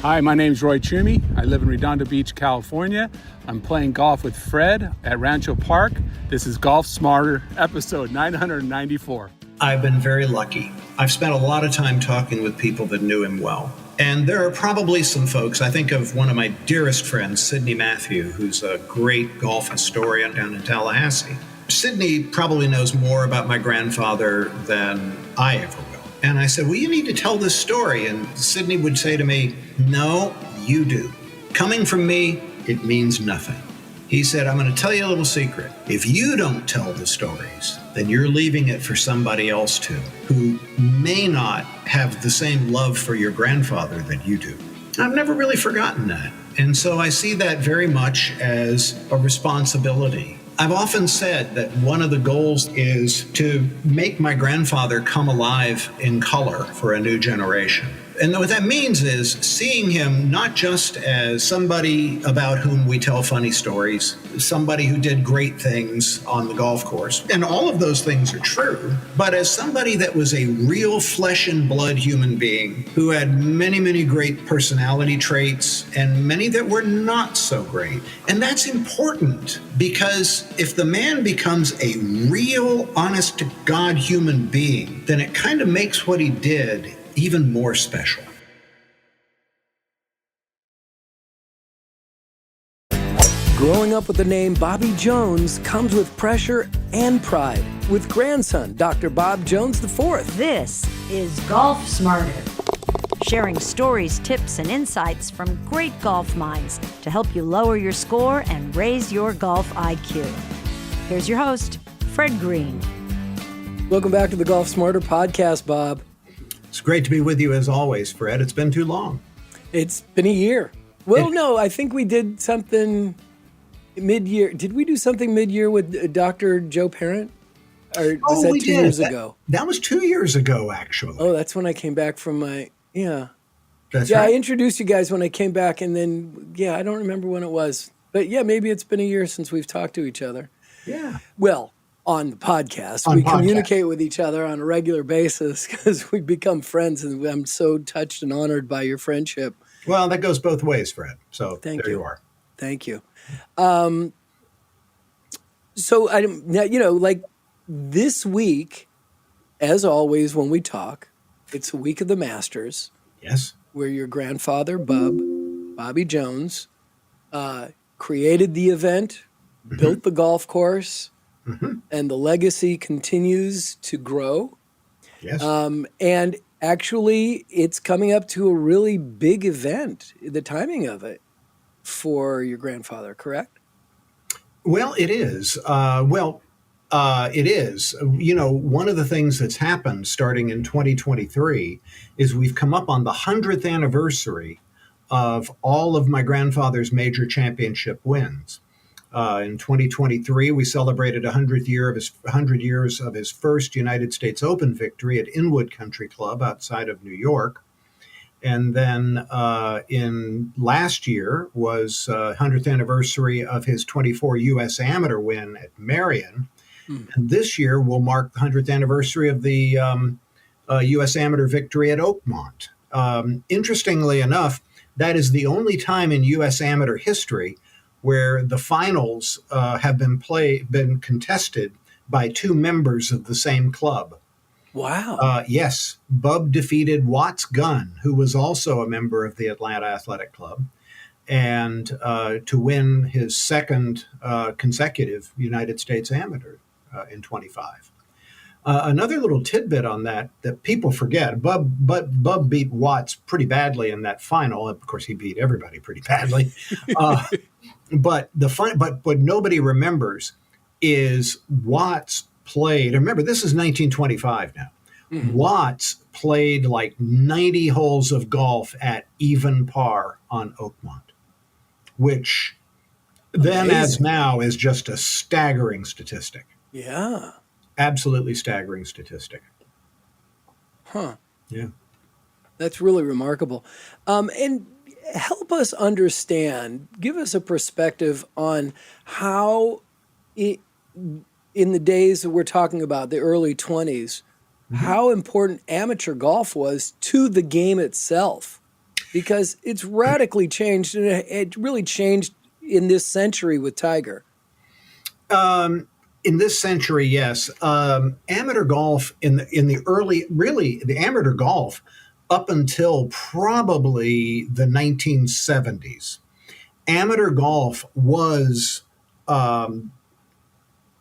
Hi, my name's Roy Toomey. I live in Redondo Beach, California. I'm playing golf with Fred at Rancho Park. This is Golf Smarter, episode 994. I've been very lucky. I've spent a lot of time talking with people that knew him well. And there are probably some folks, I think of one of my dearest friends, Sidney Matthew, who's a great golf historian down in Tallahassee. Sidney probably knows more about my grandfather than I ever will. And I said, well, you need to tell this story. And Sidney would say to me, no, you do. Coming from me, it means nothing. He said, I'm going to tell you a little secret. If you don't tell the stories, then you're leaving it for somebody else to, who may not have the same love for your grandfather that you do. I've never really forgotten that. And so I see that very much as a responsibility. I've often said that one of the goals is to make my grandfather come alive in color for a new generation. And what that means is seeing him not just as somebody about whom we tell funny stories, somebody who did great things on the golf course, and all of those things are true, but as somebody that was a real flesh and blood human being who had many, many great personality traits and many that were not so great. And that's important because if the man becomes a real, honest-to-God human being, then it kind of makes what he did even more special. Growing up with the name Bobby Jones comes with pressure and pride. With grandson, Dr. Bob Jones IV. This is Golf Smarter, sharing stories, tips, and insights from great golf minds to help you lower your score and raise your golf IQ. Here's your host, Fred Greene. Welcome back to the Golf Smarter podcast, Bob. It's great to be with you as always, Fred. It's been too long. It's been a year. Well, no, I think we did something mid-year. Did we do something mid-year with Dr. Joe Parent? Or was that 2 years ago? That was 2 years ago, actually. Oh, that's when I came back from my, That's right. I introduced you guys when I came back, and then, I don't remember when it was. But maybe it's been a year since we've talked to each other. Yeah. Well, on the podcast. We communicate with each other on a regular basis because we become friends, and I'm so touched and honored by your friendship. Well, that goes both ways, Fred. So Thank there you. you are. Thank you. So, like this week, as always, when we talk, it's the week of the Masters. Yes. Where your grandfather, Bobby Jones, created the event, built the golf course, and the legacy continues to grow. Yes. And actually, it's coming up to a really big event, the timing of it, for your grandfather, correct? Well, it is. It is. One of the things that's happened starting in 2023 is we've come up on the 100th anniversary of all of my grandfather's major championship wins. In 2023, we celebrated 100 years of his first United States Open victory at Inwood Country Club outside of New York. And then in last year was 100th anniversary of his 24 U.S. Amateur win at Marion. And this year will mark the 100th anniversary of the U.S. Amateur victory at Oakmont. Interestingly enough, that is the only time in U.S. Amateur history where the finals have been contested by two members of the same club. Wow. Yes, Bub defeated Watts Gunn, who was also a member of the Atlanta Athletic Club, and to win his second consecutive United States Amateur in 25. Another little tidbit on that people forget, Bub beat Watts pretty badly in that final. Of course, he beat everybody pretty badly. But what nobody remembers is Watts played. Remember, this is 1925 now. Mm-hmm. Watts played like 90 holes of golf at even par on Oakmont, which then as now is just a staggering statistic. Yeah. Absolutely staggering statistic. Huh. Yeah. That's really remarkable. And help us understand, give us a perspective on how in the days that we're talking about, the early 20s, how important amateur golf was to the game itself. because it's radically changed, and it really changed in this century with Tiger. In this century, yes. Amateur golf in the early, really, the amateur golf up until probably the 1970s, amateur golf was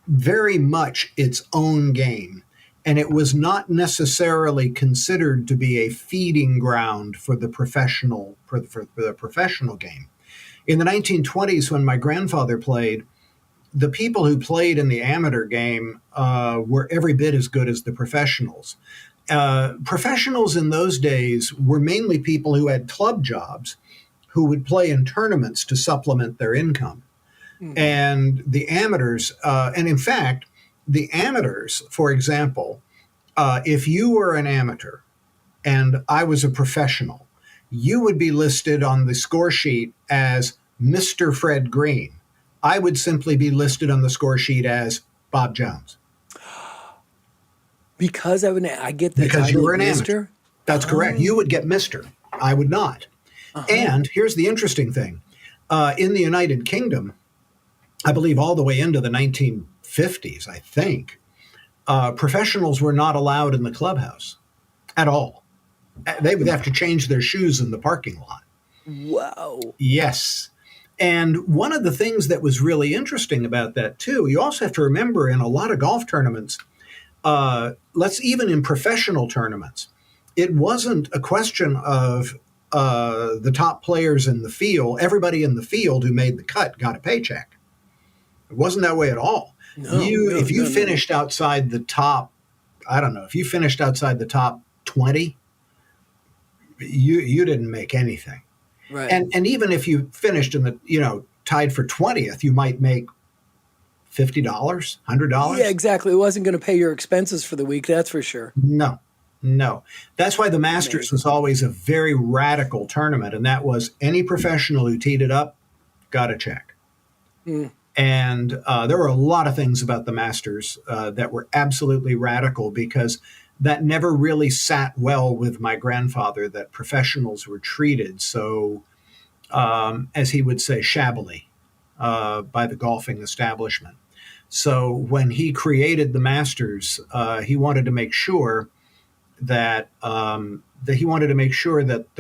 very much its own game. And it was not necessarily considered to be a feeding ground for the professional game. In the 1920s, when my grandfather played, the people who played in the amateur game were every bit as good as the professionals. Professionals in those days were mainly people who had club jobs who would play in tournaments to supplement their income. Mm-hmm. And the amateurs, and in fact, the amateurs, for example, if you were an amateur and I was a professional, you would be listed on the score sheet as Mr. Fred Greene. I would simply be listed on the score sheet as Bob Jones. Because I get the because title you were an Mr.? amateur. That's correct. You would get Mr. I would not. And here's the interesting thing. In the United Kingdom, I believe all the way into the 1950s, I think, professionals were not allowed in the clubhouse at all. They would have to change their shoes in the parking lot. Wow. Yes. And one of the things that was really interesting about that, too, you also have to remember in a lot of golf tournaments, even in professional tournaments, it wasn't a question of the top players in the field. Everybody in the field who made the cut got a paycheck. It wasn't that way at all. If you finished outside the top, I don't know, if you finished outside the top 20, you didn't make anything. Right. And even if you finished in the, tied for 20th, you might make $50, $100. Yeah, exactly. It wasn't going to pay your expenses for the week, that's for sure. No. That's why the Masters was always a very radical tournament, and that was any professional who teed it up got a check. Mm. And there were a lot of things about the Masters that were absolutely radical because that never really sat well with my grandfather, that professionals were treated so, as he would say, shabbily by the golfing establishment. So when he created the Masters, he wanted to make sure that the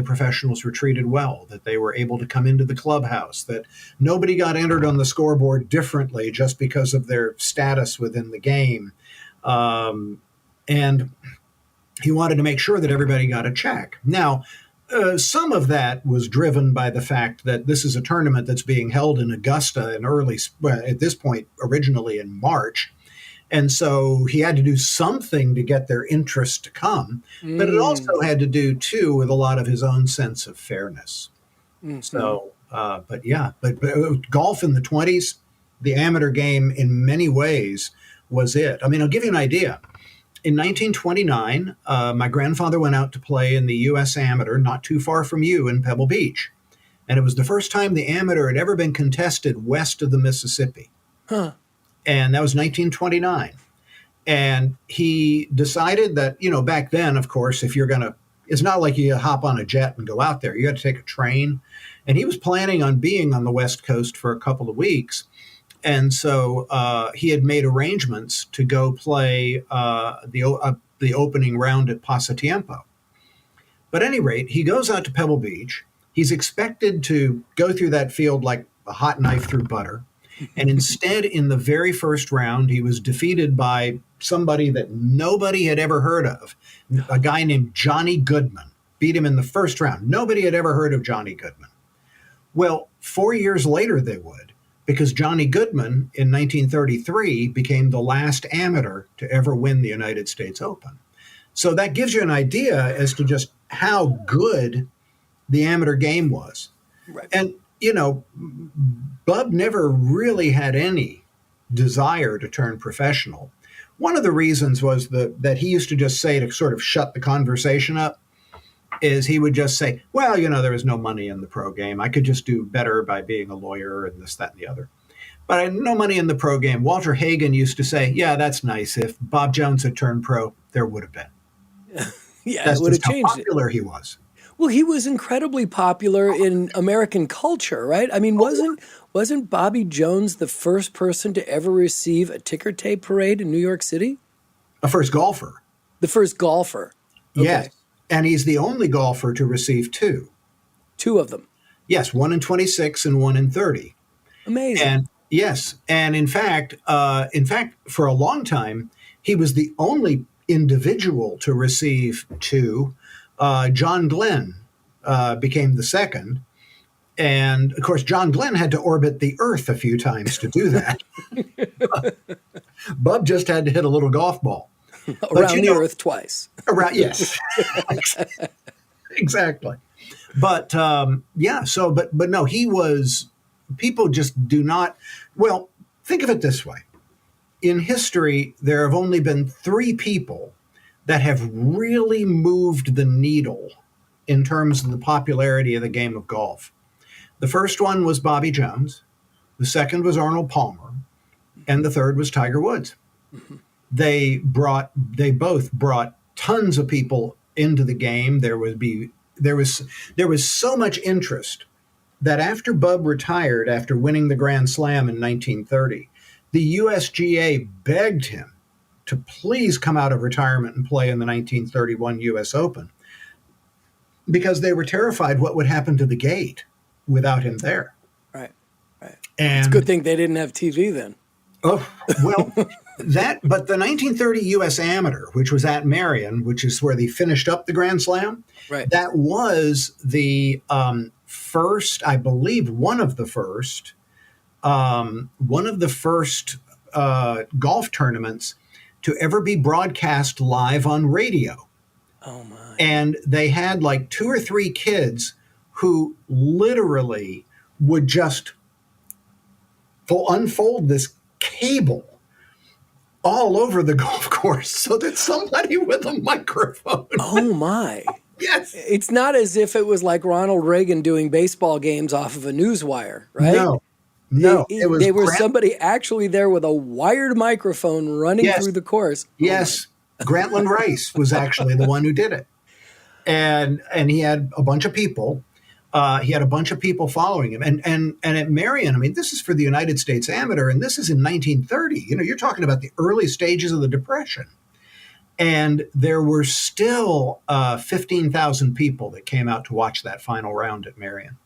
professionals were treated well, that they were able to come into the clubhouse, that nobody got entered on the scoreboard differently just because of their status within the game. And he wanted to make sure that everybody got a check. Now, some of that was driven by the fact that this is a tournament that's being held in Augusta at this point, originally in March. And so he had to do something to get their interest to come. But it also had to do, too, with a lot of his own sense of fairness. Mm-hmm. So, but golf in the 20s, the amateur game in many ways was it. I mean, I'll give you an idea. In 1929, my grandfather went out to play in the U.S. Amateur, not too far from you, in Pebble Beach. And it was the first time the amateur had ever been contested west of the Mississippi. Huh. And that was 1929. And he decided that, back then, of course, it's not like you hop on a jet and go out there. You got to take a train. And he was planning on being on the West Coast for a couple of weeks. And so he had made arrangements to go play the opening round at Pasatiempo. But at any rate, he goes out to Pebble Beach. He's expected to go through that field like a hot knife through butter. And instead, in the very first round, he was defeated by somebody that nobody had ever heard of, a guy named Johnny Goodman. Beat him in the first round. Nobody had ever heard of Johnny Goodman. Well, 4 years later, they would, because Johnny Goodman in 1933 became the last amateur to ever win the United States Open. So that gives you an idea as to just how good the amateur game was. Right. And, Bub never really had any desire to turn professional. One of the reasons was that he used to just say, to sort of shut the conversation up, is he would just say, well, there was no money in the pro game. I could just do better by being a lawyer and this, that, and the other. But I had no money in the pro game. Walter Hagen used to say, yeah, that's nice. If Bob Jones had turned pro, there would have been. Yeah, that's it would have just changed how popular he was. Well, he was incredibly popular in American culture, right? I mean, wasn't Bobby Jones the first person to ever receive a ticker tape parade in New York City? A first golfer. The first golfer. Yes. And he's the only golfer to receive two. Two of them. Yes, one in 26 and one in 30. Amazing. And yes, and in fact, for a long time, he was the only individual to receive two. John Glenn became the second. And of course, John Glenn had to orbit the Earth a few times to do that. Bub just had to hit a little golf ball. Around the Earth twice. Yes, exactly. But but no, he was, people just do not, well, think of it this way. In history, there have only been three people that have really moved the needle in terms of the popularity of the game of golf. The first one was Bobby Jones. The second was Arnold Palmer. And the third was Tiger Woods. Mm-hmm. They both brought tons of people into the game. There was so much interest that after Bub retired, after winning the Grand Slam in 1930, the USGA begged him to please come out of retirement and play in the 1931 U.S. Open because they were terrified what would happen to the gate without him there. Right. And it's a good thing they didn't have TV then. Oh, well, but the 1930 U.S. Amateur, which was at Marion, which is where they finished up the Grand Slam, right. That was the first, I believe, one of the first golf tournaments to ever be broadcast live on radio. Oh, my. And they had like 2 or 3 kids who literally would just unfold this cable all over the golf course so that somebody with a microphone. Oh, my. Yes. It's not as if it was like Ronald Reagan doing baseball games off of a news wire, right? No. They were somebody actually there with a wired microphone running through the course. Yes. Grantland Rice was actually the one who did it. And he had a bunch of people. Following him. And at Marion, I mean, this is for the United States Amateur, and this is in 1930. You know, you're talking about the early stages of the Depression. And there were still 15,000 people that came out to watch that final round at Marion.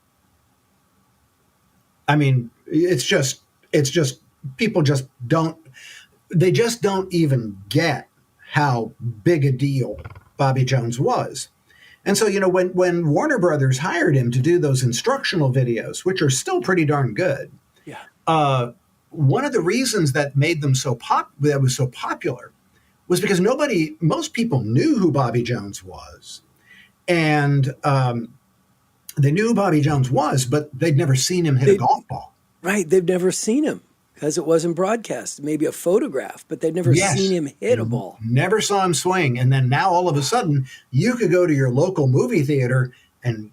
I mean, it's just people just don't even get how big a deal Bobby Jones was. And so, you know, when Warner Brothers hired him to do those instructional videos, which are still pretty darn good, one of the reasons that made them that was so popular was because most people knew who Bobby Jones was. And they knew who Bobby Jones was, but they'd never seen him hit a golf ball. Right. They've never seen him because it wasn't broadcast. Maybe a photograph, but they'd never seen him hit a ball. Never saw him swing. And then now all of a sudden, you could go to your local movie theater and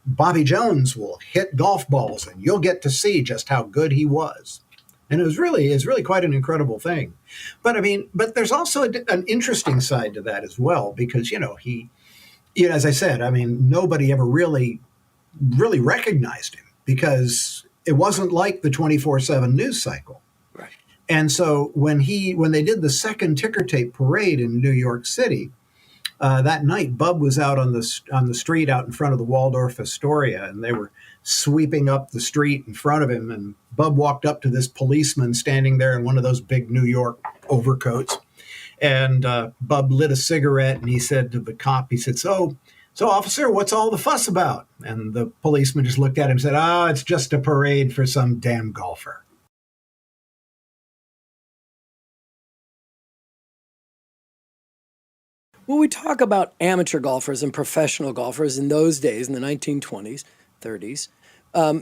Bobby Jones will hit golf balls and you'll get to see just how good he was. And it's really quite an incredible thing. But I mean, there's also an interesting side to that as well, because, you know, as I said, I mean, nobody ever really recognized him because it wasn't like the 24/7 news cycle. Right. And so when they did the second ticker tape parade in New York City, that night, Bub was out on the street out in front of the Waldorf Astoria, and they were sweeping up the street in front of him. And Bub walked up to this policeman standing there in one of those big New York overcoats. And Bub lit a cigarette, and he said to the cop, he said, So, officer, what's all the fuss about? And the policeman just looked at him and said, it's just a parade for some damn golfer. When we talk about amateur golfers and professional golfers in those days, in the 1920s, 30s,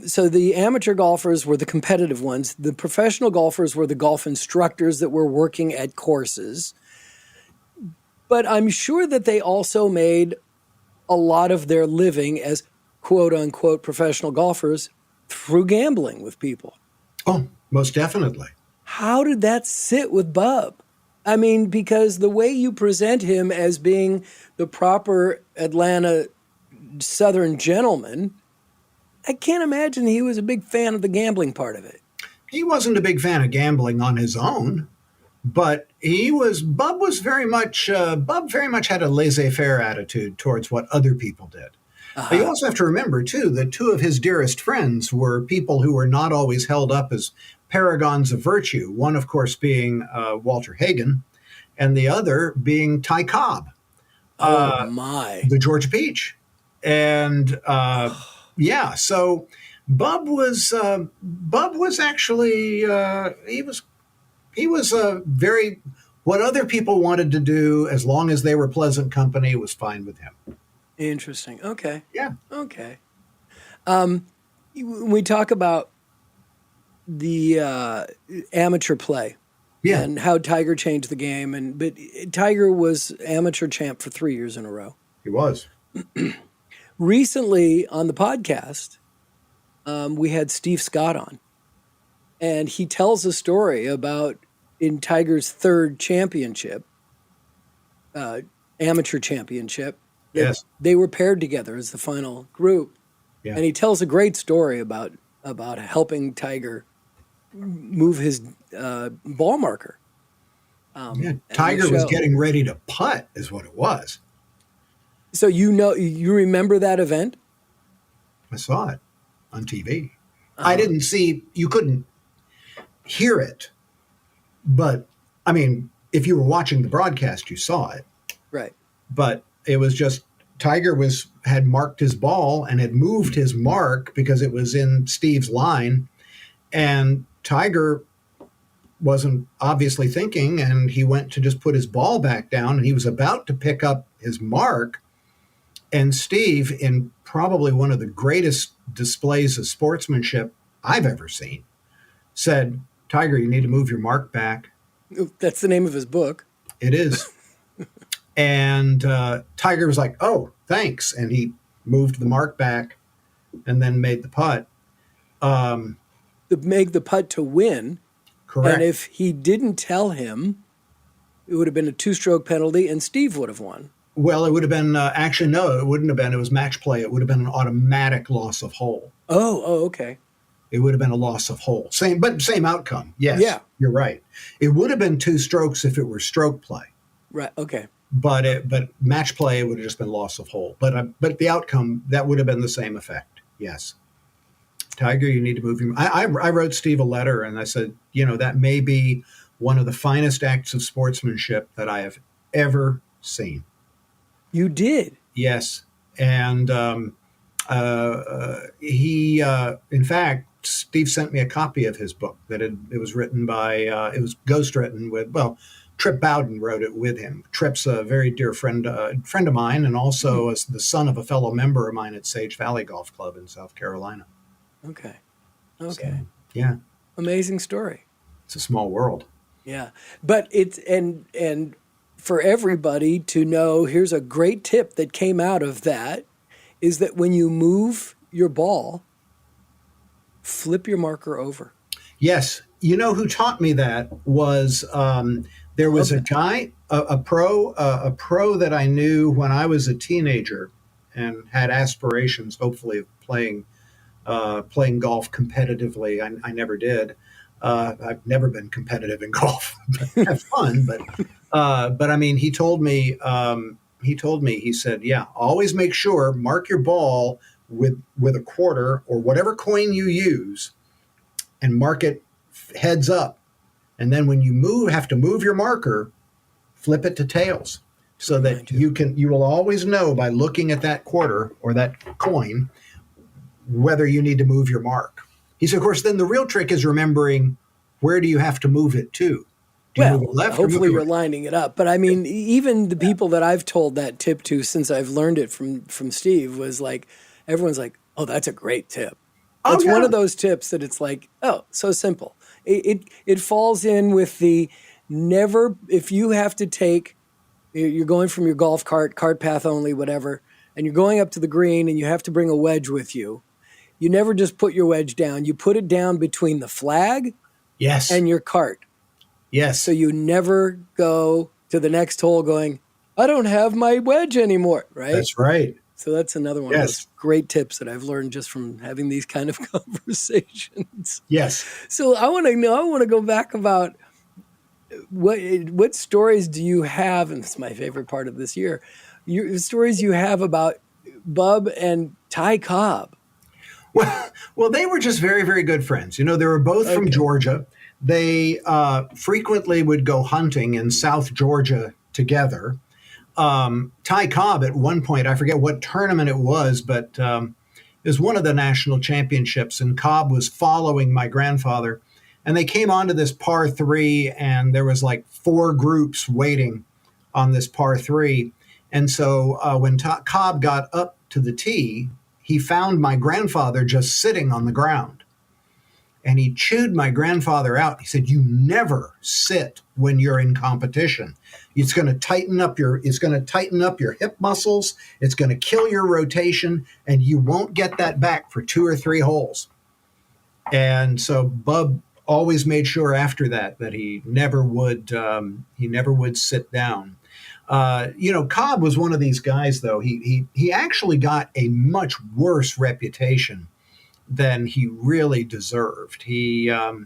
so the amateur golfers were the competitive ones. The professional golfers were the golf instructors that were working at courses. But I'm sure that they also made a lot of their living as quote-unquote professional golfers through gambling with people. Oh, most definitely. How did that sit with Bub? I mean, because the way you present him as being the proper Atlanta Southern gentleman, I can't imagine he was a big fan of the gambling part of it. He wasn't a big fan of gambling on his own, but Bub very much had a laissez-faire attitude towards what other people did. But you also have to remember, too, that two of his dearest friends were people who were not always held up as paragons of virtue. One, of course, being Walter Hagen, and the other being Ty Cobb. The Georgia Peach. And so Bub was actually he was very, what other people wanted to do, as long as they were pleasant company, was fine with him. Interesting. Okay. Yeah. Okay. When we talk about the amateur play, and how Tiger changed the game, but Tiger was amateur champ for 3 years in a row. He was. Recently on the podcast, we had Steve Scott on, and he tells a story about in Tiger's third championship, amateur championship. Yes. They were paired together as the final group. Yeah. And he tells a great story about helping Tiger move his ball marker. Tiger was getting ready to putt is what it was. So you remember that event? I saw it on TV. I didn't see, you couldn't hear it. But, I mean, if you were watching the broadcast, you saw it. Right. But it was just Tiger had marked his ball and had moved his mark because it was in Steve's line. And Tiger wasn't obviously thinking, and he went to just put his ball back down, and he was about to pick up his mark. And Steve, in probably one of the greatest displays of sportsmanship I've ever seen, said, "Tiger, you need to move your mark back." That's the name of his book. It is. And Tiger was like, "Oh, thanks." And he moved the mark back and then made the putt. Make the putt to win. Correct. And if he didn't tell him, it would have been a 2-stroke penalty and Steve would have won. Well, it would have been, actually, no, it wouldn't have been. It was match play. It would have been an automatic loss of hole. Oh, okay. It would have been a loss of hole. Same outcome. Yes, yeah. You're right. It would have been 2 strokes if it were stroke play. Right, okay. But match play, it would have just been loss of hole. But the outcome, that would have been the same effect. Yes. Tiger, you need to move your... I wrote Steve a letter and I said, that may be one of the finest acts of sportsmanship that I have ever seen. You did? Yes. And he, in fact, Steve sent me a copy of his book that it was written by, it was ghostwritten with, Trip Bowden wrote it with him. Trip's a very dear friend of mine, and also is the son of a fellow member of mine at Sage Valley Golf Club in South Carolina. Okay. So, yeah. Amazing story. It's a small world. Yeah. But it's, and for everybody to know, here's a great tip that came out of that, is that when you move your ball, flip your marker over. Yes. You know who taught me that was there was a guy, a pro that I knew when I was a teenager and had aspirations, hopefully, of playing golf competitively. I never did. I've never been competitive in golf. Have fun, but I mean, he told me, he said, yeah, always make sure, mark your ball with a quarter or whatever coin you use, and mark it heads up. And then when you have to move your marker, flip it to tails, so that you will always know by looking at that quarter or that coin whether you need to move your mark. He said, of course, then the real trick is remembering, where do you have to move it to? Do you move it left? Hopefully you're lining it up. But I mean, even the people that I've told that tip to since I've learned it from Steve was like, everyone's like, oh, that's a great tip. It's one of those tips that it's like, oh, so simple. It falls in with the never, if you have to take, you're going from your golf cart path only, whatever, and you're going up to the green and you have to bring a wedge with you, you never just put your wedge down. You put it down between the flag and your cart. Yes. So you never go to the next hole going, I don't have my wedge anymore, right? That's right. So that's another one of those Yes. great tips that I've learned just from having these kind of conversations. Yes. So I want to go back about what stories do you have, and it's my favorite part of this year, stories you have about Bub and Ty Cobb. Well, they were just very, very good friends. You know, they were both from Georgia. They frequently would go hunting in South Georgia together. Ty Cobb, at one point, I forget what tournament it was, but it was one of the national championships, and Cobb was following my grandfather. And they came onto this par three, and there was like 4 groups waiting on this par three. And so when Cobb got up to the tee, he found my grandfather just sitting on the ground. And he chewed my grandfather out. He said, "You never sit when you're in competition. It's going to tighten up your hip muscles. It's going to kill your rotation, and you won't get that back for 2 or 3 holes." And so Bub always made sure after that he never would sit down. Cobb was one of these guys, though. He actually got a much worse reputation than he really deserved. He was.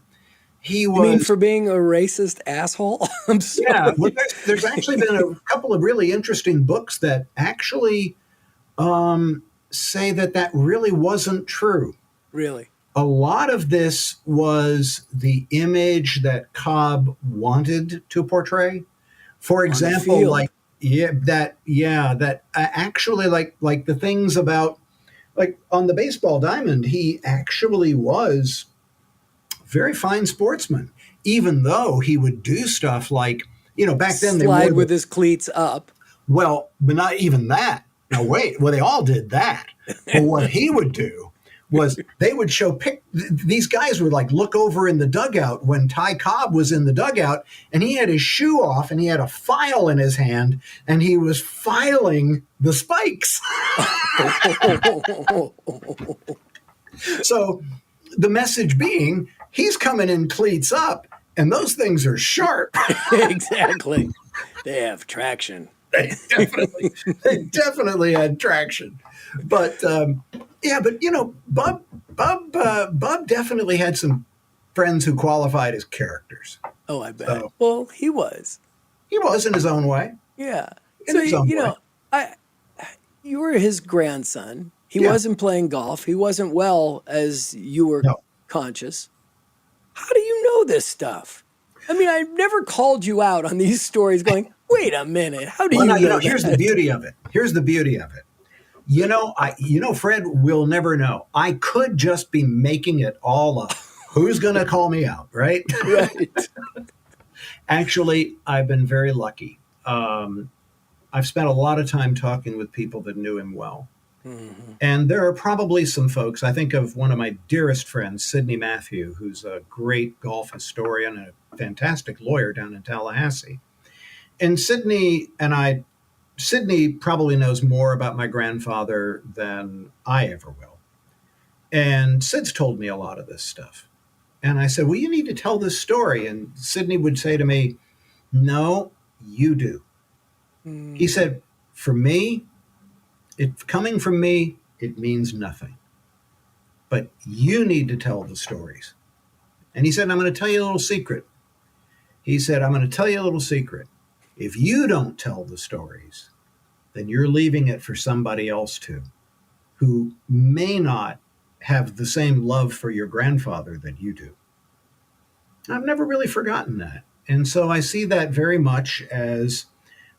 You mean for being a racist asshole? I'm sorry. Yeah. Well, there's actually been a couple of really interesting books that actually say that really wasn't true. Really? A lot of this was the image that Cobb wanted to portray. For example, actually like the things about, like on the baseball diamond, he actually was a very fine sportsman, even though he would do stuff like, back then they slide with his cleats up. Well, but not even that. Now wait, well, they all did that. But what he would do was they would show these guys would like look over in the dugout when Ty Cobb was in the dugout, and he had his shoe off and he had a file in his hand and he was filing the spikes. So the message being, he's coming in cleats up and those things are sharp. Exactly. They have traction. They definitely had traction. But Bub definitely had some friends who qualified as characters. Oh, I bet. So, well, he was. He was in his own way. Yeah. In his own way. You were his grandson. He Yeah. wasn't playing golf. He wasn't well as you were conscious. How do you know this stuff? I mean, I've never called you out on these stories going, wait a minute, how do you know that? Here's the beauty of it. Fred will never know. I could just be making it all up. Who's going to call me out, right? Right. Actually, I've been very lucky. I've spent a lot of time talking with people that knew him well. Mm-hmm. And there are probably some folks. I think of one of my dearest friends, Sidney Matthew, who's a great golf historian and a fantastic lawyer down in Tallahassee. And Sidney probably knows more about my grandfather than I ever will. And Sid's told me a lot of this stuff. And I said, well, you need to tell this story. And Sidney would say to me, no, you do. Mm. He said, for me, coming from me, it means nothing. But you need to tell the stories. And he said, I'm going to tell you a little secret. He said, I'm going to tell you a little secret. If you don't tell the stories, then you're leaving it for somebody else to, who may not have the same love for your grandfather that you do. I've never really forgotten that. And so I see that very much as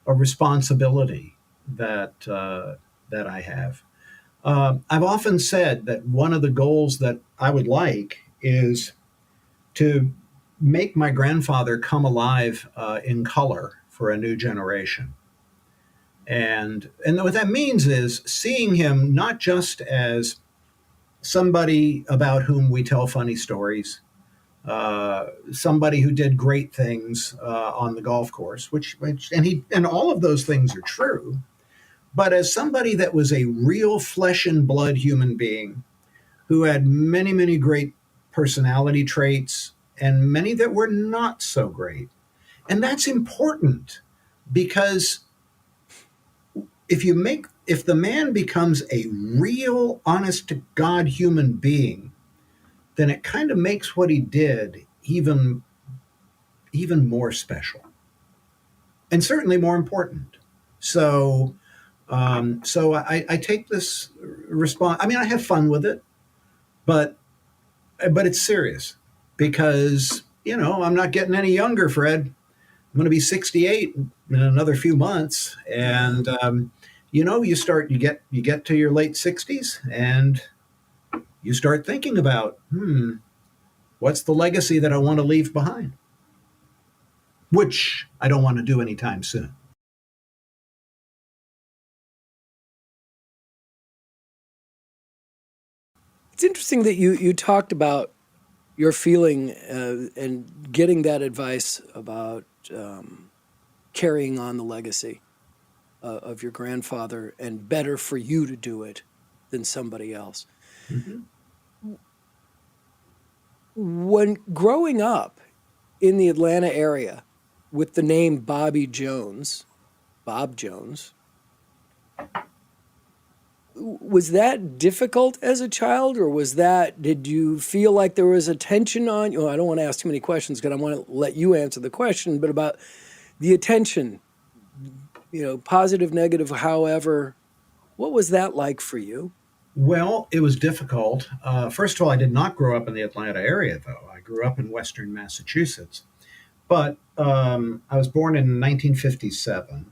a responsibility that I have. I've often said that one of the goals that I would like is to make my grandfather come alive in color for a new generation. And what that means is seeing him not just as somebody about whom we tell funny stories, somebody who did great things on the golf course, and all of those things are true, but as somebody that was a real flesh and blood human being who had many, many great personality traits and many that were not so great. And that's important because if you make if the man becomes a real, honest to God human being, then it kind of makes what he did even more special and certainly more important. So, I take this response. I mean, I have fun with it, but it's serious because I'm not getting any younger, Fred. I'm going to be 68 in another few months, and you get to your late 60s, and you start thinking about, what's the legacy that I want to leave behind, which I don't want to do anytime soon. It's interesting that you talked about your feeling and getting that advice about carrying on the legacy of your grandfather, and better for you to do it than somebody else. Mm-hmm. When growing up in the Atlanta area with the name Bobby Jones, Bob Jones, was that difficult as a child, or did you feel like there was a tension on you? I don't want to ask too many questions because I want to let you answer the question, but about the attention, positive, negative, however, what was that like for you? Well, it was difficult. First of all, I did not grow up in the Atlanta area, though. I grew up in Western Massachusetts. But I was born in 1957.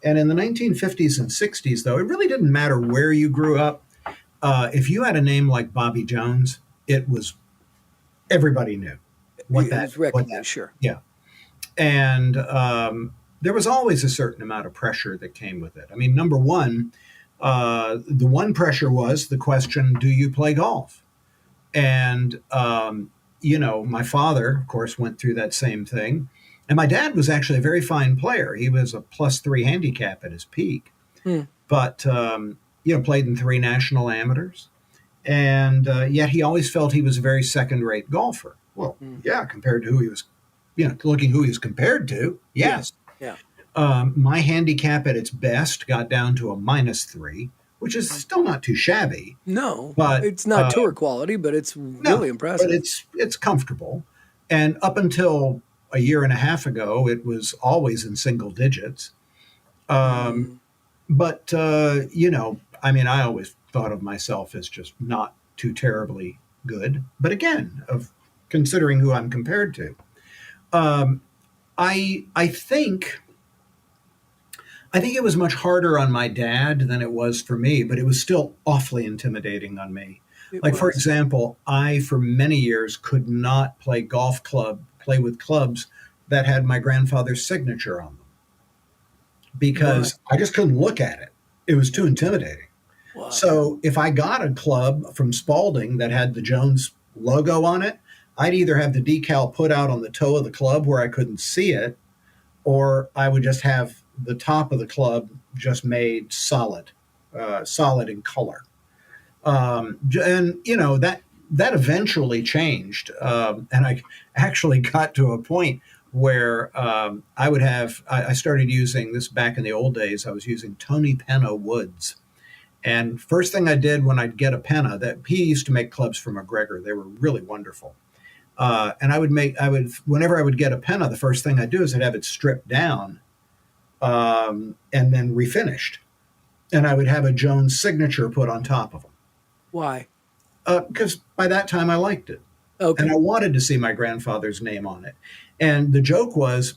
And in the 1950s and 60s, though, it really didn't matter where you grew up. If you had a name like Bobby Jones, everybody knew what It was recognized, sure. Yeah. And there was always a certain amount of pressure that came with it. I mean, number one, the one pressure was the question, do you play golf? And, my father, of course, went through that same thing. And my dad was actually a very fine player. He was a +3 handicap at his peak, but, played in 3 national amateurs. And yet he always felt he was a very second-rate golfer. Well, yeah, compared to who he was, looking who he was compared to, yes. Yeah. My handicap at its best got down to a -3, which is still not too shabby. No, but it's not tour quality, but it's really impressive. But it's comfortable. And up until a year and a half ago, it was always in single digits. But, I always thought of myself as just not too terribly good. But again, considering who I'm compared to, I think it was much harder on my dad than it was for me, but it was still awfully intimidating on me. For example, I, for many years, could not play with clubs that had my grandfather's signature on them because I just couldn't look at it. It was too intimidating. Wow. So if I got a club from Spalding that had the Jones logo on it, I'd either have the decal put out on the toe of the club where I couldn't see it, or I would just have the top of the club just made solid in color. And that eventually changed. And I actually got to a point where I started using this back in the old days. I was using Tony Penna woods. And first thing I did when I'd get a Penna, that he used to make clubs for McGregor. They were really wonderful. And whenever I would get a Penna, the first thing I'd do is I'd have it stripped down and then refinished. And I would have a Jones signature put on top of them. Why? Because by that time I liked it. Okay. And I wanted to see my grandfather's name on it. And the joke was,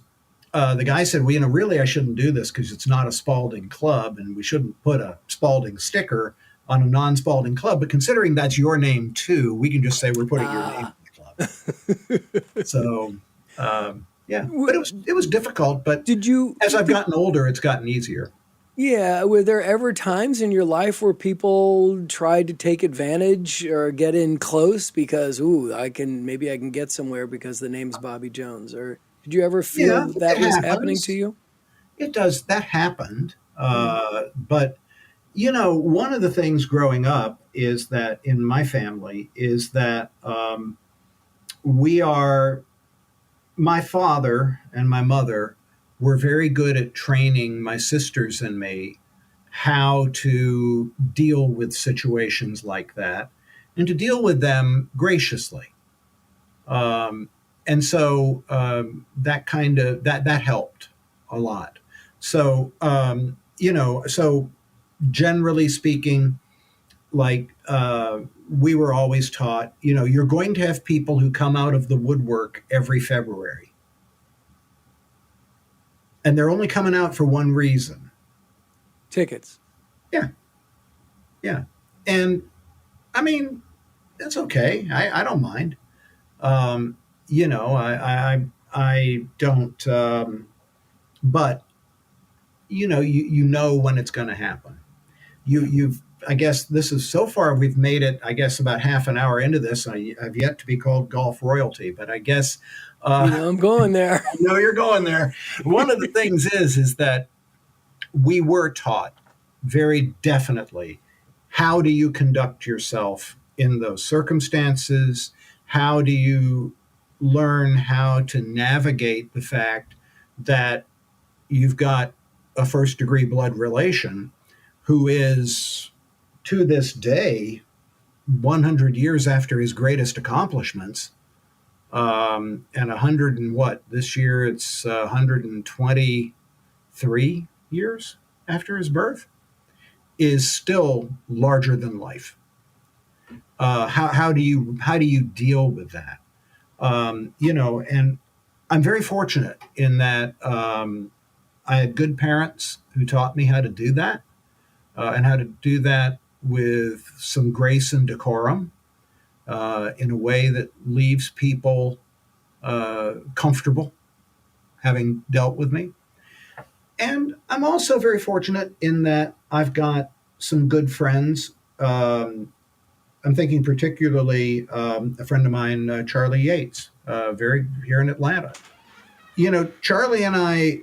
the guy said, well, really, I shouldn't do this because it's not a Spalding club and we shouldn't put a Spalding sticker on a non-Spalding club. But considering that's your name too, we can just say we're putting your name on the club. So, yeah, but it was difficult. But as I've gotten older, it's gotten easier. Yeah. Were there ever times in your life where people tried to take advantage or get in close because, maybe I can get somewhere because the name's Bobby Jones? Or did you ever feel that was happening to you? It does. That happened. But, one of the things growing up is that in my family is that my father and my mother were very good at training my sisters and me how to deal with situations like that and to deal with them graciously. And so that kind of that helped a lot. So so generally speaking, like we were always taught, you're going to have people who come out of the woodwork every February, and they're only coming out for one reason. Tickets. Yeah, yeah, and I mean that's okay. I don't mind. I don't. But you know when it's going to happen. You've. I guess this is so far we've made it. I guess about half an hour into this. I've yet to be called golf royalty, but I guess. I'm going there. I know you're going there. One of the things is that we were taught very definitely how do you conduct yourself in those circumstances. How do you learn how to navigate the fact that you've got a first degree blood relation who is, to this day, 100 years after his greatest accomplishments, and 100 and what? This year it's 123 years after his birth, is still larger than life. How do you deal with that? And I'm very fortunate in that I had good parents who taught me how to do that, and how to do that with some grace and decorum, in a way that leaves people comfortable having dealt with me. And I'm also very fortunate in that I've got some good friends. I'm thinking particularly a friend of mine, Charlie Yates, here in Atlanta. Charlie and I,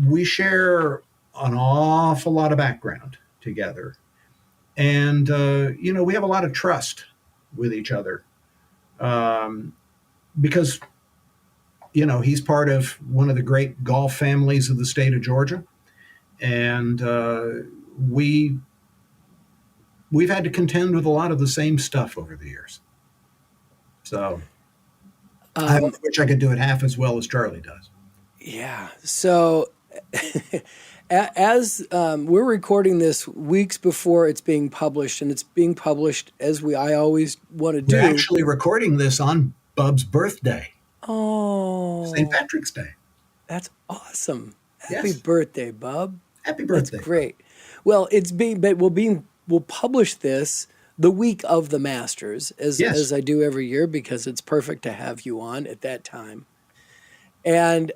we share an awful lot of background together. And, we have a lot of trust with each other, because, he's part of one of the great golf families of the state of Georgia. And we've had to contend with a lot of the same stuff over the years. So I wish I could do it half as well as Charlie does. Yeah. So as we're recording this weeks before it's being published, and it's being published as I always want to do. We're actually recording this on Bub's birthday. Oh. St. Patrick's Day. That's awesome. Yes. Happy birthday, Bub. Happy birthday. That's great. Well, we'll publish this the week of the Masters, as I do every year, because it's perfect to have you on at that time. And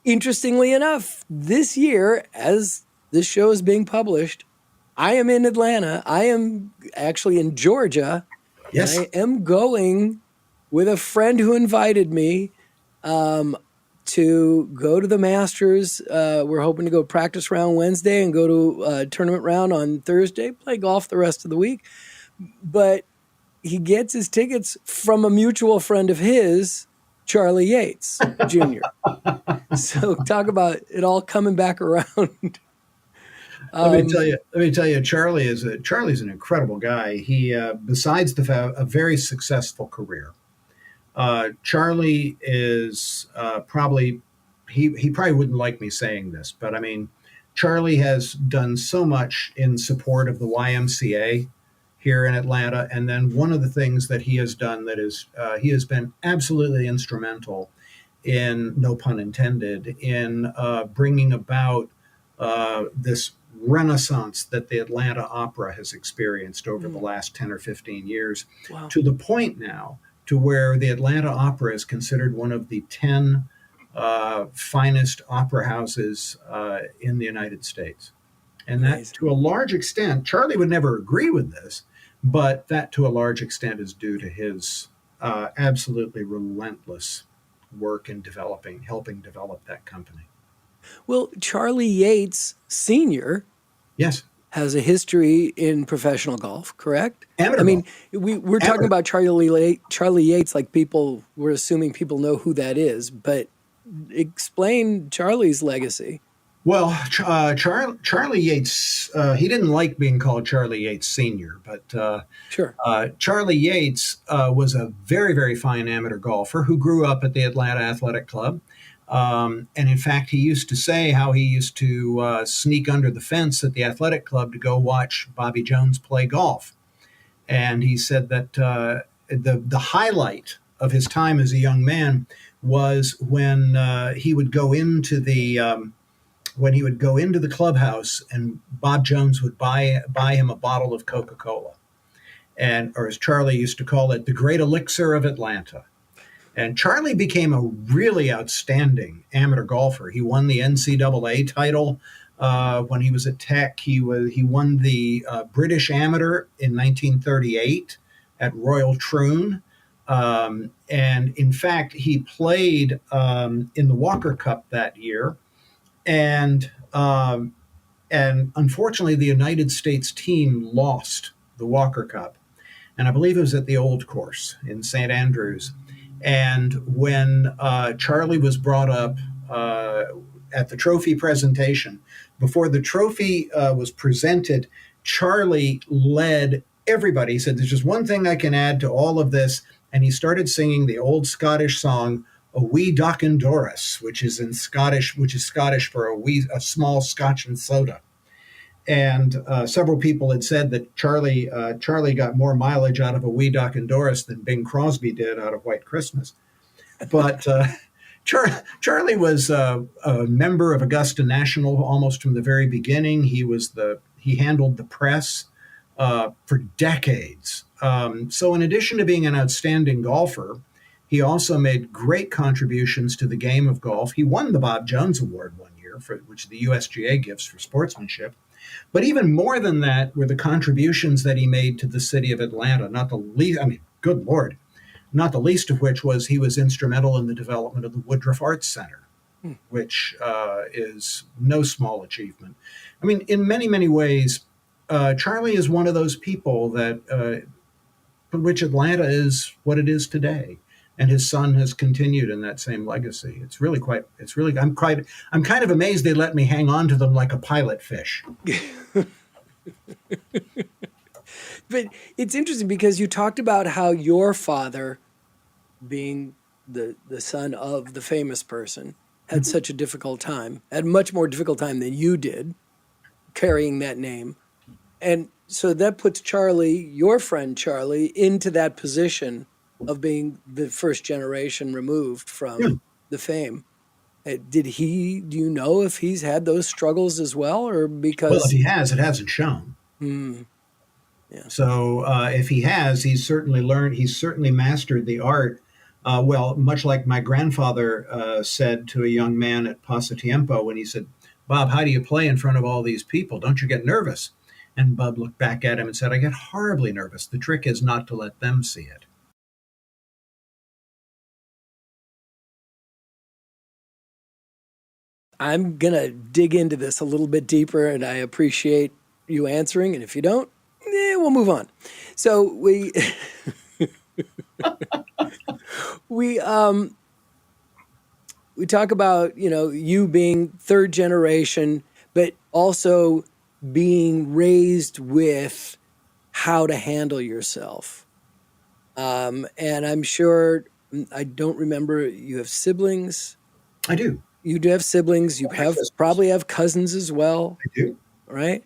interestingly enough, this year, as this show is being published, I am in Atlanta. I am actually in Georgia. Yes. I am going with a friend who invited me to go to the Masters. We're hoping to go practice round Wednesday and go to tournament round on Thursday, play golf the rest of the week. But he gets his tickets from a mutual friend of his, Charlie Yates Jr. So talk about it all coming back around. Let me tell you, Charlie's an incredible guy. He, besides a very successful career, Charlie is probably, he probably wouldn't like me saying this, but I mean, Charlie has done so much in support of the YMCA here in Atlanta. And then one of the things that he has done that is, he has been absolutely instrumental in, no pun intended, in bringing about this renaissance that the Atlanta Opera has experienced over the last 10 or 15 years. Wow. To the point now to where the Atlanta Opera is considered one of the 10 finest opera houses in the United States. And that, to a large extent, Charlie would never agree with this, but that to a large extent is due to his absolutely relentless work in helping develop that company. Well, Charlie Yates Sr. Yes. has a history in professional golf, correct? Amateur I mean, golf. we're talking about Charlie Yates like we're assuming people know who that is, but explain Charlie's legacy. Well, Charlie Yates, he didn't like being called Charlie Yates Sr., but Sure. Charlie Yates was a very, very fine amateur golfer who grew up at the Atlanta Athletic Club. And in fact, he used to say how he used to sneak under the fence at the athletic club to go watch Bobby Jones play golf. And he said that the highlight of his time as a young man was when he would go into the clubhouse and Bob Jones would buy him a bottle of Coca-Cola, and or as Charlie used to call it, the great elixir of Atlanta. And Charlie became a really outstanding amateur golfer. He won the NCAA title when he was at Tech. He won the British Amateur in 1938 at Royal Troon. And in fact, he played in the Walker Cup that year. And unfortunately, the United States team lost the Walker Cup. And I believe it was at the Old Course in St. Andrews. And when Charlie was brought up at the trophy presentation, before the trophy was presented, Charlie led everybody. He said, "There's just one thing I can add to all of this." And he started singing the old Scottish song, "A Wee Dockin Doris," which is Scottish for a small Scotch and soda. And several people had said that Charlie got more mileage out of a wee Doc and Doris than Bing Crosby did out of White Christmas. But Charlie was a member of Augusta National almost from the very beginning. He handled the press for decades. So in addition to being an outstanding golfer, he also made great contributions to the game of golf. He won the Bob Jones Award one year, which the USGA gives for sportsmanship. But even more than that were the contributions that he made to the city of Atlanta, not the least, good Lord, not the least of which was he was instrumental in the development of the Woodruff Arts Center, which is no small achievement. I mean, in many, many ways, Charlie is one of those people that for which Atlanta is what it is today. And his son has continued in that same legacy. I'm kind of amazed they let me hang on to them like a pilot fish. But it's interesting because you talked about how your father, being the son of the famous person, had such a difficult time, had a much more difficult time than you did, carrying that name. And so that puts Charlie, your friend Charlie, into that position of being the first generation removed from the fame. Do you know if he's had those struggles as well, or because? Well, if he has, it hasn't shown. Yeah. So if he has, he's certainly learned, he's certainly mastered the art. Much like my grandfather said to a young man at Pasatiempo when he said, "Bob, how do you play in front of all these people? Don't you get nervous?" And Bob looked back at him and said, "I get horribly nervous. The trick is not to let them see it." I'm going to dig into this a little bit deeper, and I appreciate you answering. And if you don't, we'll move on. So we talk about, you being third generation, but also being raised with how to handle yourself. And I'm sure, I don't remember, you have siblings? I do. You do have siblings. You probably have cousins as well. I do. Right?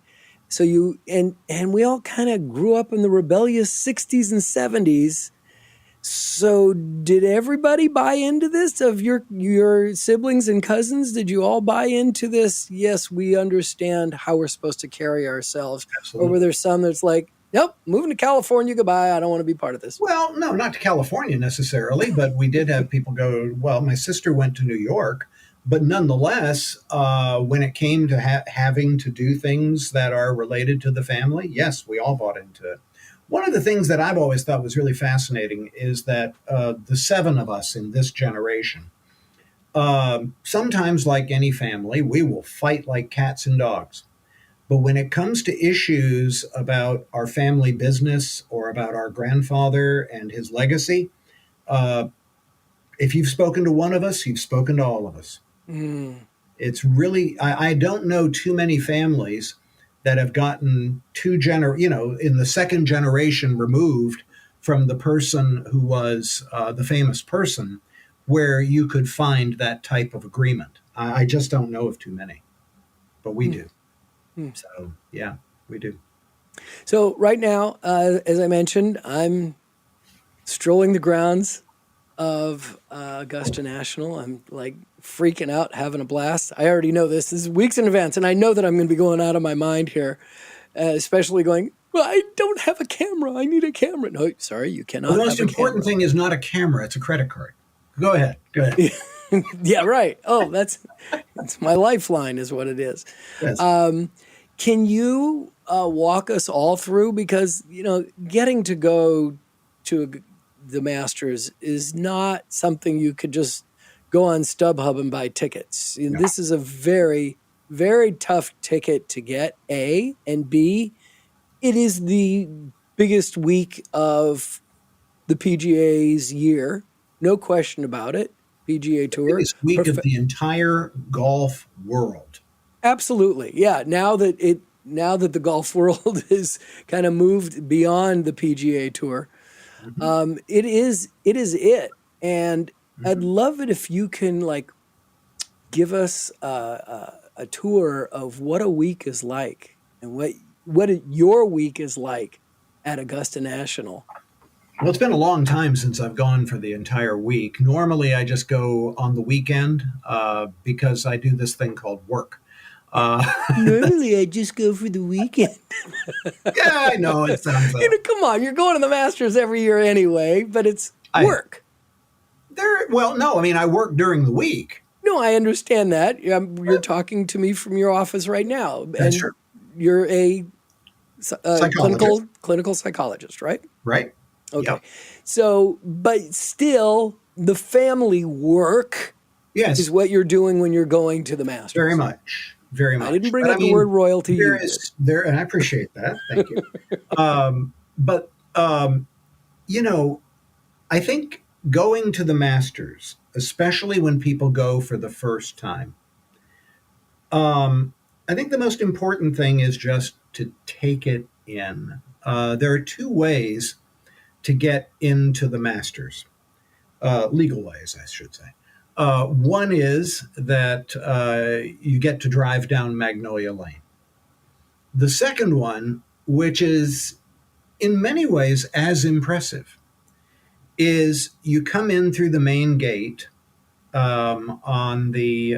So you and we all kind of grew up in the rebellious 60s and 70s. So did everybody buy into this, of your siblings and cousins? Did you all buy into this? Yes, we understand how we're supposed to carry ourselves. Absolutely. Or were there some that's like, nope, moving to California, goodbye. I don't want to be part of this. Well, no, not to California necessarily, but we did have people go, well, my sister went to New York. But nonetheless, when it came to having to do things that are related to the family, yes, we all bought into it. One of the things that I've always thought was really fascinating is that the seven of us in this generation, sometimes like any family, we will fight like cats and dogs. But when it comes to issues about our family business or about our grandfather and his legacy, if you've spoken to one of us, you've spoken to all of us. It's really, I don't know too many families that have gotten in the second generation removed from the person who was the famous person, where you could find that type of agreement. I just don't know of too many, but we do. So, yeah, we do. So right now, as I mentioned, I'm strolling the grounds of Augusta National. I'm like freaking out, having a blast. I already know this. This is weeks in advance, and I know that I'm going to be going out of my mind here, especially going, well, I don't have a camera. I need a camera. No, sorry, you cannot. The most have a important camera. thing is not a camera. It's a credit card. Go ahead. Yeah, right. Oh, that's my lifeline is what it is. Yes. Can you walk us all through? Because, getting to go to the Masters is not something you could just go on StubHub and buy tickets. No. This is a very, very tough ticket to get, A, and B, it is the biggest week of the PGA's year. No question about it. PGA Tour. Biggest week of the entire golf world. Absolutely. Yeah. Now that the golf world is kind of moved beyond the PGA Tour, it is it. And I'd love it if you can give us a tour of what a week is like and what your week is like at Augusta National. Well, it's been a long time since I've gone for the entire week. Normally, I just go on the weekend because I do this thing called work. Normally, I just go for the weekend. Yeah, I know. It sounds come on, you're going to the Masters every year anyway, but it's work. No, I mean, I work during the week. No, I understand that. You're talking to me from your office right now. That's true. You're a Psychologist. clinical psychologist, right? Right. Okay. Yep. So, but still, the family work is what you're doing when you're going to the Masters. Very much. Very much. I didn't bring up the word royalty. And I appreciate that. Thank you. I think going to the Masters, especially when people go for the first time, I think the most important thing is just to take it in. There are two ways to get into the Masters, legal ways, I should say. One is that you get to drive down Magnolia Lane. The second one, which is in many ways as impressive, is you come in through the main gate on the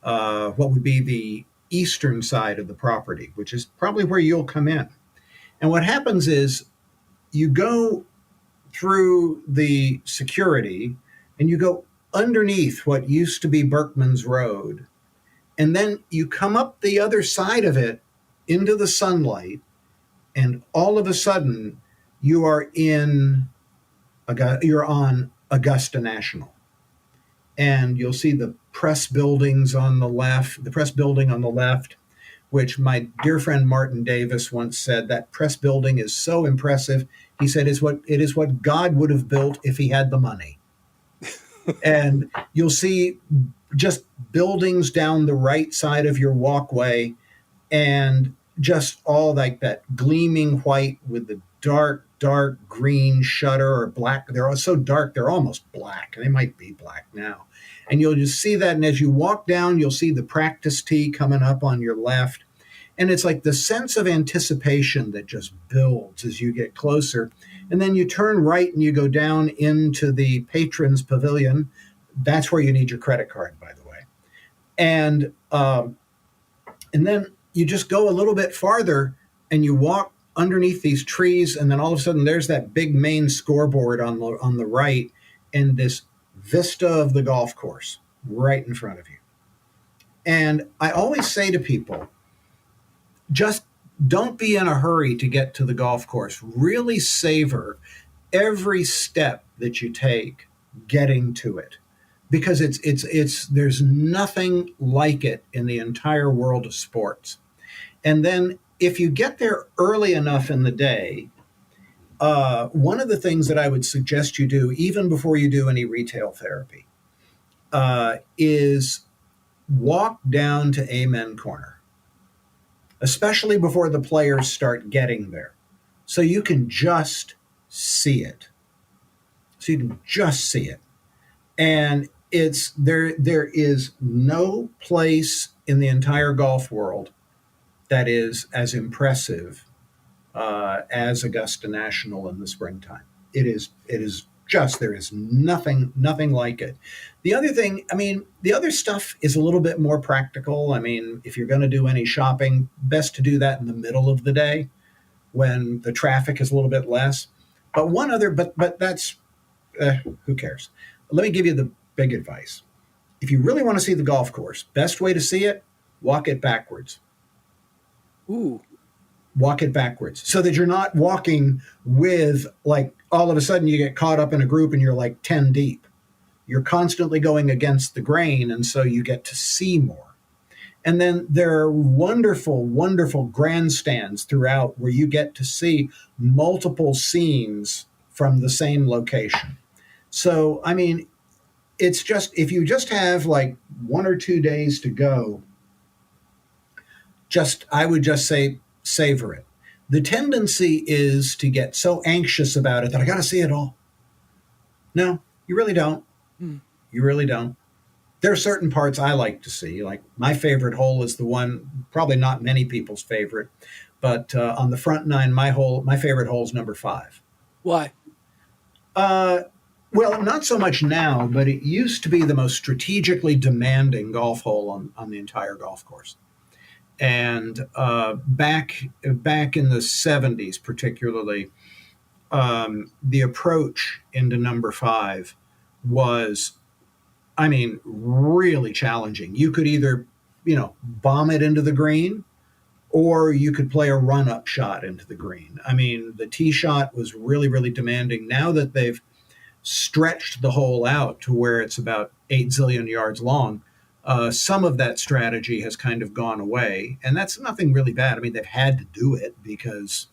what would be the eastern side of the property, which is probably where you'll come in. And what happens is you go through the security and you go underneath what used to be Berkman's Road. And then you come up the other side of it into the sunlight. And all of a sudden you're on Augusta National. And you'll see the press buildings on the left, which my dear friend Martin Davis once said, that press building is so impressive. He said it is what God would have built if he had the money. And you'll see just buildings down the right side of your walkway and just all like that gleaming white with the dark green shutter or black. They're so dark, they're almost black. They might be black now. And you'll just see that. And as you walk down, you'll see the practice tee coming up on your left. And it's like the sense of anticipation that just builds as you get closer. And then you turn right and you go down into the patrons pavilion. That's where you need your credit card, by the way. And then you just go a little bit farther and you walk underneath these trees. And then all of a sudden there's that big main scoreboard on the right and this vista of the golf course right in front of you. And I always say to people, just don't be in a hurry to get to the golf course. Really savor every step that you take getting to it, because it's there's nothing like it in the entire world of sports. And then if you get there early enough in the day, one of the things that I would suggest you do, even before you do any retail therapy, is walk down to Amen Corner, especially before the players start getting there, so you can just see it. So you can just see it. And it's there is no place in the entire golf world that is as impressive as Augusta National in the springtime. It is just, there is nothing like it. The other thing, I mean, the other stuff is a little bit more practical. I mean, if you're going to do any shopping, best to do that in the middle of the day when the traffic is a little bit less. But that's, who cares? Let me give you the big advice. If you really want to see the golf course, best way to see it, walk it backwards. Ooh. Walk it backwards so that you're not walking with, like, all of a sudden you get caught up in a group and you're like 10 deep. You're constantly going against the grain, and so you get to see more. And then there are wonderful, wonderful grandstands throughout where you get to see multiple scenes from the same location. So, I mean, it's just, if you just have like 1 or 2 days to go, I would just say, savor it. The tendency is to get so anxious about it that I got to see it all. No, you really don't. You really don't. There are certain parts I like to see. Like, my favorite hole is the one, probably not many people's favorite, but on the front nine, my favorite hole is number 5. Why? Well, not so much now, but it used to be the most strategically demanding golf hole on the entire golf course. And back in the 70s, particularly, the approach into number 5 was, I mean, really challenging. You could either, bomb it into the green, or you could play a run-up shot into the green. I mean, the tee shot was really, really demanding. Now that they've stretched the hole out to where it's about 8 zillion yards long, some of that strategy has kind of gone away, and that's nothing really bad. I mean, they've had to do it because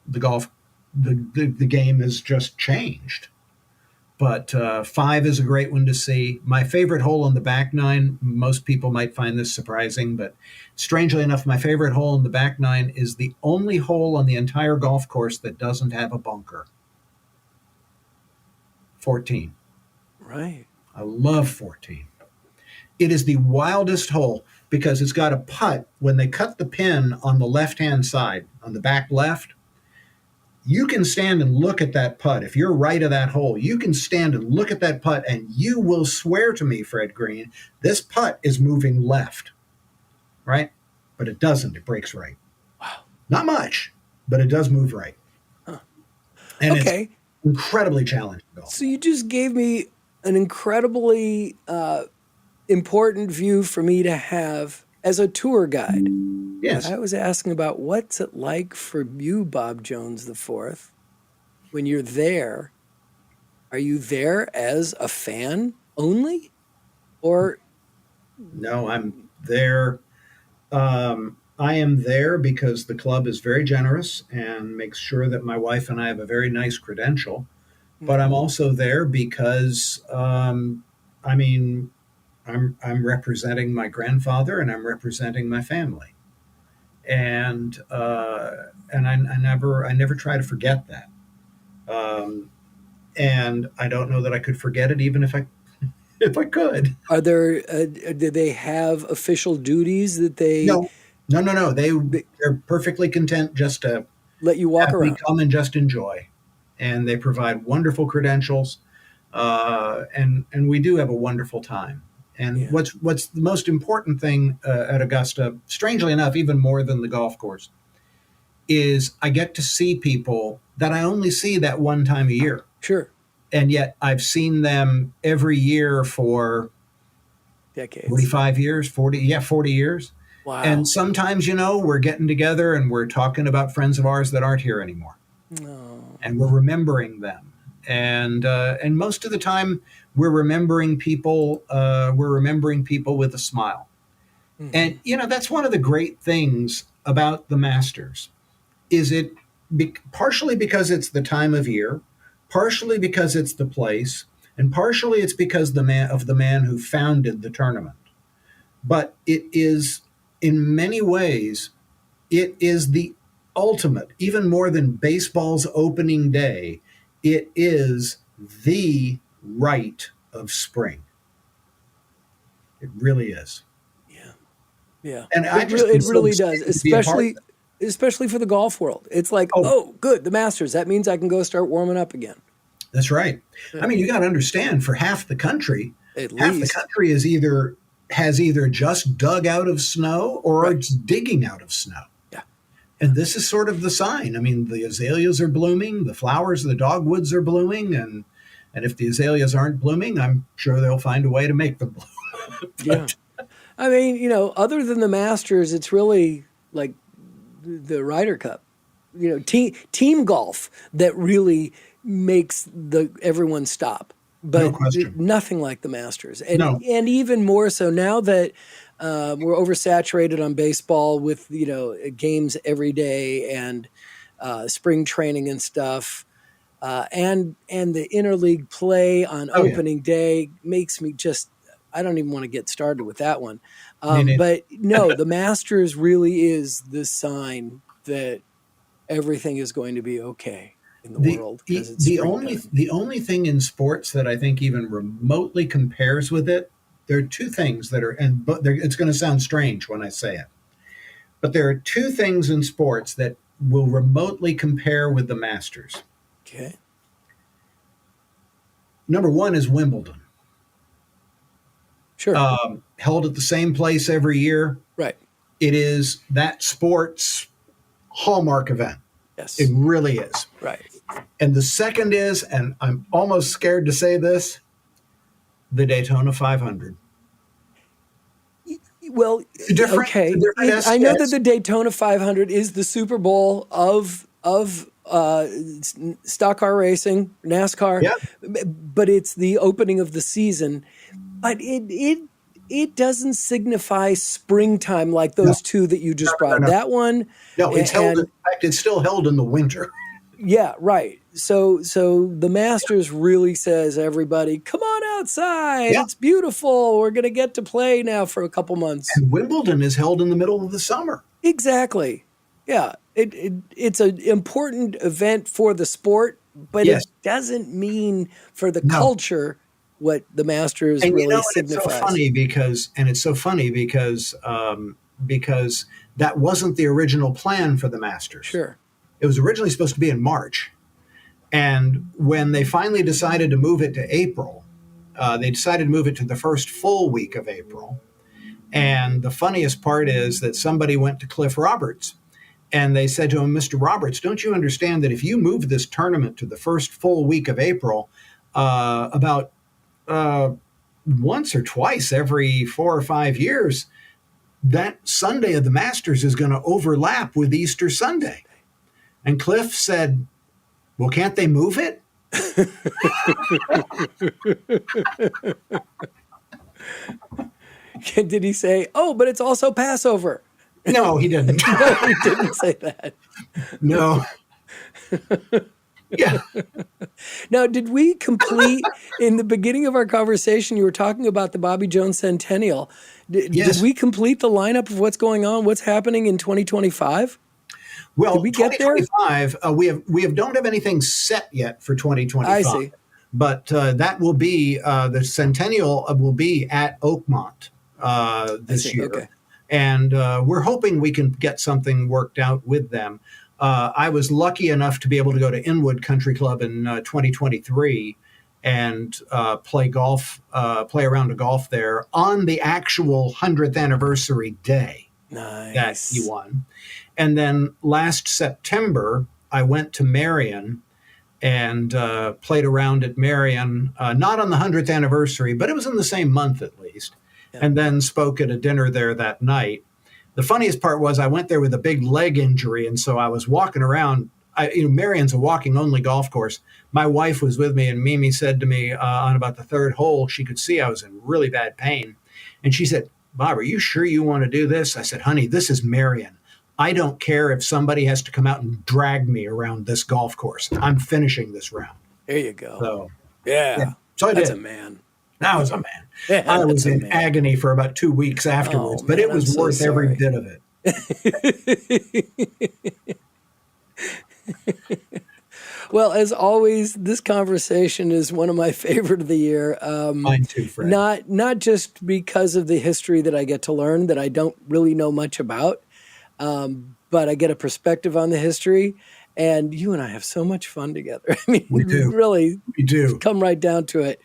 the game has just changed. But 5 is a great one to see. My favorite hole on the back nine, most people might find this surprising, but strangely enough, my favorite hole on the back nine is the only hole on the entire golf course that doesn't have a bunker. 14. Right. I love 14. It is the wildest hole because it's got a putt. When they cut the pin on the left-hand side, on the back left, you can stand and look at that putt. If you're right of that hole, you can stand and look at that putt, and you will swear to me, Fred Greene, this putt is moving left, right? But it doesn't. It breaks right. Wow. Not much, but it does move right. Huh. And Okay. It's incredibly challenging golf. So you just gave me an incredibly important view for me to have as a tour guide. Yes. I was asking about what's it like for you, Bob Jones IV, when you're there. Are you there as a fan only? Or No, I'm there. I am there because the club is very generous and makes sure that my wife and I have a very nice credential. But I'm also there because, I'm representing my grandfather and I'm representing my family, and I never try to forget that. And I don't know that I could forget it even if I could. are there? Do they have official duties that they No. They're perfectly content just to let you walk have me around? come and just enjoy. And they provide wonderful credentials, and we do have a wonderful time. And Yeah. what's the most important thing at Augusta, strangely enough, even more than the golf course, is I get to see people that I only see that one time a year. Sure, And yet I've seen them every year for decades. 45 years, 40 years. Wow. And sometimes, we're getting together and we're talking about friends of ours that aren't here anymore. No. And we're remembering them. And most of the time we're remembering people with a smile. Mhm. And, that's one of the great things about the Masters is it partially because it's the time of year, partially because it's the place, and partially it's because the man who founded the tournament. but it is, in many ways, it is the ultimate, even more than baseball's opening day. It is the rite of spring. It really is. Yeah. Yeah. And It really does, excited to be a part of especially for the golf world. It's like, oh, good, the Masters. That means I can go start warming up again. That's right. I mean, you got to understand, for half the country, At half least. the country has either just dug out of snow or it's digging out of snow. Yeah. And this is sort of the sign. I mean, the azaleas are blooming, the flowers of the dogwoods are blooming, and if the azaleas aren't blooming, I'm sure they'll find a way to make them bloom. Yeah. I mean, other than the Masters, it's really like the Ryder Cup, team golf that really makes everyone stop. But No question. Nothing like the Masters. And No. and even more so now that we're oversaturated on baseball with, games every day and spring training and stuff. And the interleague play on opening day makes me I don't even want to get started with that one. But no, the Masters really is the sign that everything is going to be okay in the world. The only thing in sports that I think even remotely compares with it, there are two things that are, it's going to sound strange when I say it, but there are two things in sports that will remotely compare with the Masters. Okay. Number one is Wimbledon. Sure. Held at the same place every year. Right. It is that sport's hallmark event. Yes. It really is. Right. And the second is, and I'm almost scared to say this, the Daytona 500. Well, okay. I know that the Daytona 500 is the Super Bowl of stock car racing, NASCAR, but it's the opening of the season. But it doesn't signify springtime like those two that you just brought. No. That one, no, it's held. In fact, it's still held in the winter. Yeah, right. So the Masters really says, everybody, come on outside. Yeah. It's beautiful. We're going to get to play now for a couple months. And Wimbledon is held in the middle of the summer. Exactly. Yeah. It's an important event for the sport, but it doesn't mean for the culture what the Masters really signifies. It's so funny because that wasn't the original plan for the Masters. Sure. It was originally supposed to be in March. And when they finally decided to move it to April, they decided to move it to the first full week of April. And the funniest part is that somebody went to Cliff Roberts and they said to him, Mr. Roberts, don't you understand that if you move this tournament to the first full week of April, about once or twice every 4 or 5 years, that Sunday of the Masters is going to overlap with Easter Sunday? And Cliff said, well, can't they move it? Did he say, oh, but it's also Passover? No, he didn't. No, he didn't say that. No. Yeah. Now, did we complete, in the beginning of our conversation, you were talking about the Bobby Jones Centennial. Did we complete the lineup of what's going on, what's happening in 2025? Well, did we get there? 2025, we don't have anything set yet for 2025. I see. But that will be, the Centennial will be at Oakmont this year. Okay. And we're hoping we can get something worked out with them. I was lucky enough to be able to go to Inwood Country Club in 2023 and play around a golf there on the actual 100th anniversary day. Nice. That he won. And then last September, I went to Marion and played around at Marion, not on the 100th anniversary, but it was in the same month at least, and then spoke at a dinner there that night. The funniest part was I went there with a big leg injury, and so I was walking around. Marion's a walking-only golf course. My wife was with me, and Mimi said to me on about the third hole, she could see I was in really bad pain. And she said, Bob, are you sure you want to do this? I said, honey, this is Marion. I don't care if somebody has to come out and drag me around this golf course. I'm finishing this round. There you go. So, yeah. So I That's did. a man. I was a man. I was in agony for about 2 weeks afterwards, but it was worth every bit of it. Well, as always, this conversation is one of my favorite of the year. Mine too, Fred. Not just because of the history that I get to learn that I don't really know much about, but I get a perspective on the history. And you and I have so much fun together. I mean, we do. Really, we do. Come right down to it.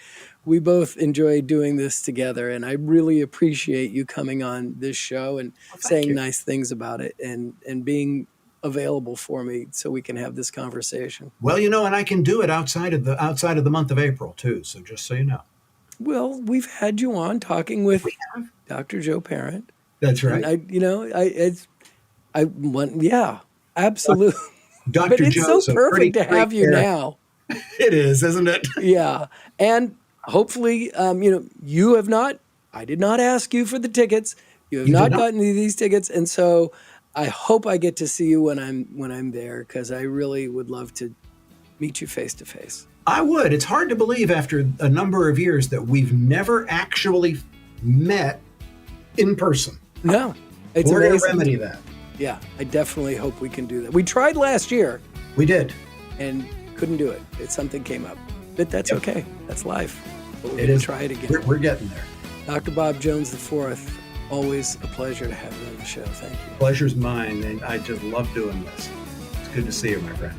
We both enjoy doing this together, and I really appreciate you coming on this show and saying nice things about it and being available for me so we can have this conversation. Well, and I can do it outside of the month of April too. So just so you know. Well, we've had you on talking with Dr. Joe Parent. That's right. Yeah, absolutely. Dr. But it's Joe's so perfect to have you now. It is, isn't it? Yeah, and hopefully, you have not. I did not ask you for the tickets. You have not gotten any of these tickets, and so I hope I get to see you when I'm there, because I really would love to meet you face to face. I would. It's hard to believe after a number of years that we've never actually met in person. No, it's We're going to amazing. remedy that. Yeah, I definitely hope we can do that. We tried last year. We did. And couldn't do it. Something came up. But that's okay. That's life. But we're It going is. to try it again. We're getting there. Dr. Bob Jones IV, always a pleasure to have you on the show. Thank you. Pleasure's mine, and I just love doing this. It's good to see you, my friend.